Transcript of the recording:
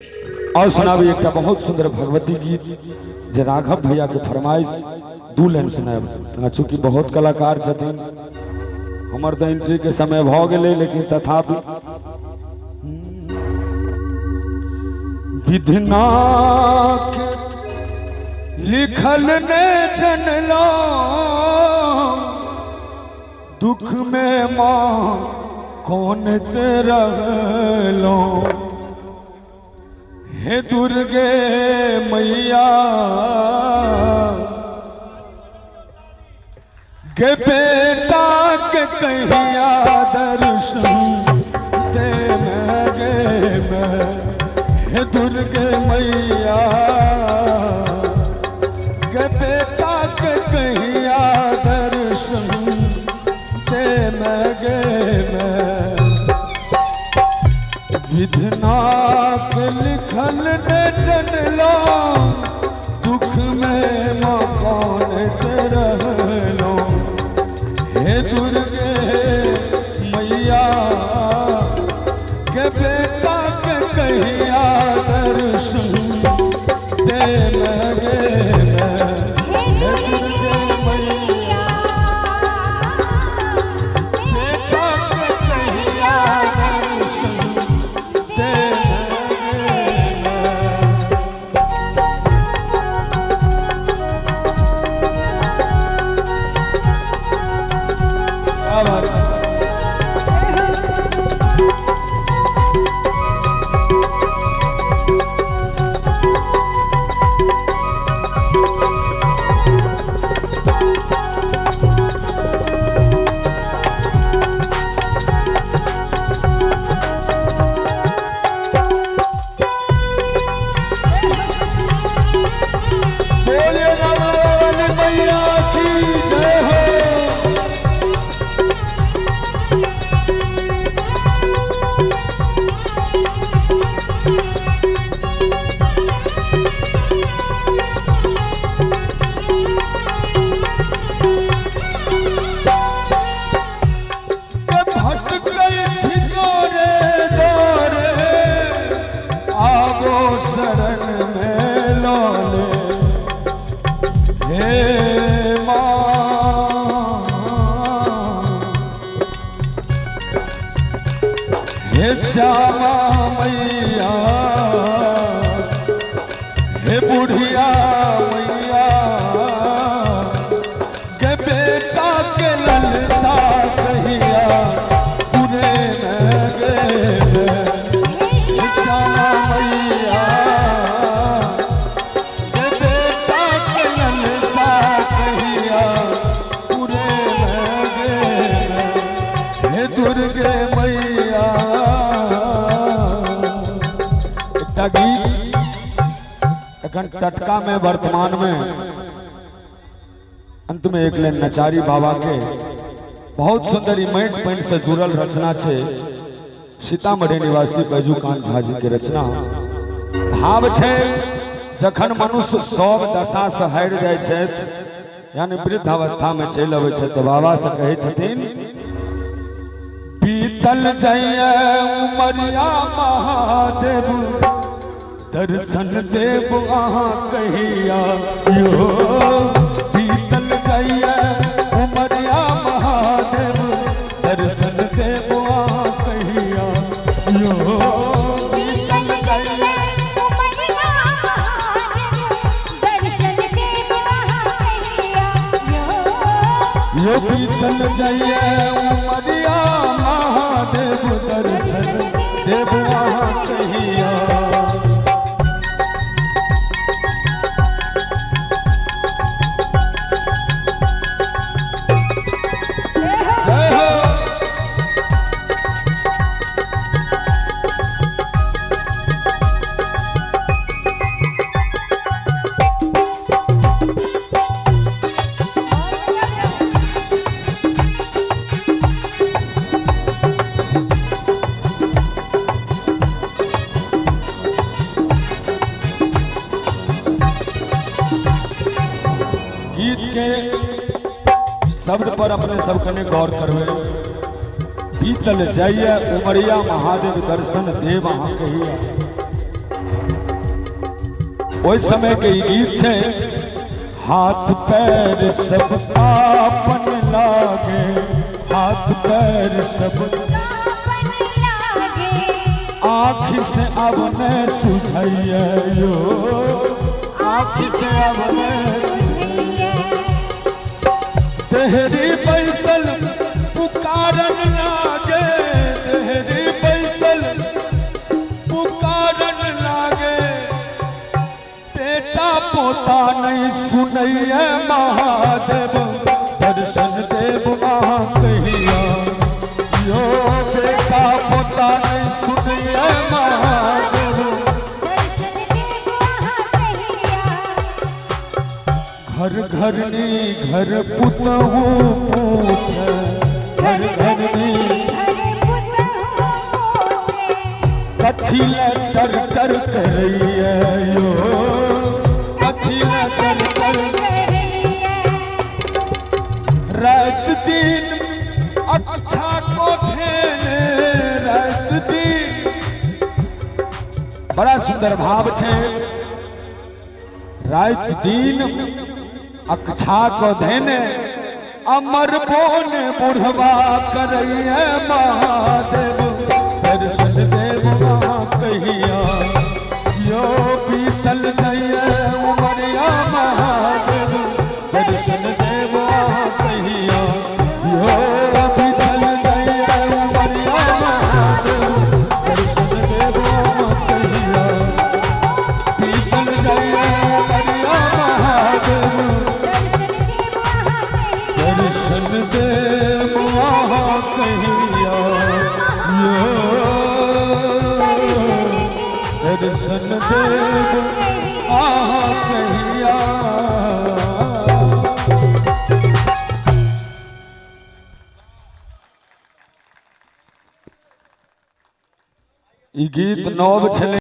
और सुनाबी एक बहुत सुंदर भगवती गीत जे राघव भैया के फरमाइश दू लाइन सुनाब। चूँकि बहुत कलाकार छथिन, हमर तो एंट्री के समय भ गेलै, लेकिन तथापि विधना के लिखल ने जनलो दुख में माँ कौन तेरा लो। हे दुर्गे मैया गे बेटा के कहिया दर्शन दे मैं। हे दुर्गे मैया गे बेटा के कहिया दर्शन दे मैं। विधना के लिखल ने जनलो दुख में माँ कौन रहलो। हे दुर्गे मैया के बेटा के कहिया दर्शन दे लगे मैं। हे दुर्गे मैया बेटा के कहिया दर्शन दे श्यामा मैया हे बुढ़िया मैया के बेटा के ललसा कहिया पूरे गे। श्यामा मैया के बेटा के ललसा कहिया पूरे गे। हे दुर्गे मैया टटका में वर्तमान में अंत में एक लाइन नचारी बाबा के बहुत सुंदर मैट पैंट से जुड़ल रचना छे। सीतामढ़ी निवासी बैजूकांत भाजी के रचना भाव छे जखन मनुष्य सब दशा से हारि जाय छे, यानी वृद्ध अवस्था में चलि अबै छे, तो बाबा से कहे छथिन बीतल जाइए उमरिया महादेव दर्शन देव अहाँ कहिया यो। बीतल जाइए उमरिया महादेव दर्शन देव अहाँ कहिया यो। बीतल जाइए उमरिया महादेव दर्शन देव अहाँ कहिया यो। बीतल जाइए उमरिया महादेव दर्शन देव अहाँ कहिया। शब्द पर अपने सबकने गौर करवे। बीतल जाइए उमरिया महादेव दर्शन देव अहाँ कहिया। ओइ समय के ई गीत छे। हाथ पैर सब आपन लागे, हाथ पैर सब आँख से अब ने सुझैया यो, आँख से अब ने तेहरी बैसल पुकारन लागे, तेहरी बैसल पुकारन लागे, बेटा पोता नहीं सुनैया महादेव, दर्शन देव महा कहिया यो, बेटा पोता नहीं सुनैया महादेव, घर घरनी घर पुतहु पूछे, घर घरनी कथी लटर कर करिए यो, कथी लटर कर रात दिन अच्छा को धेने, रात दिन। बड़ा सुंदर भाव छे। रात दिन अक्षा को धेने, अमर बोन बुढ़वा करैया महादेव, दर्शन देव महा कहिया यो, बीतल जइया उमरिया महादेव, दर्शन देव महा कहिया यो, बीतल जइया उमरिया महादेव, दर्शन देव महा कहिया, बीतल जइया उमरिया महादेव, दर्शन देव महा कहिया यो, दर्शन देव महा कहिया। ई गीत नव छले।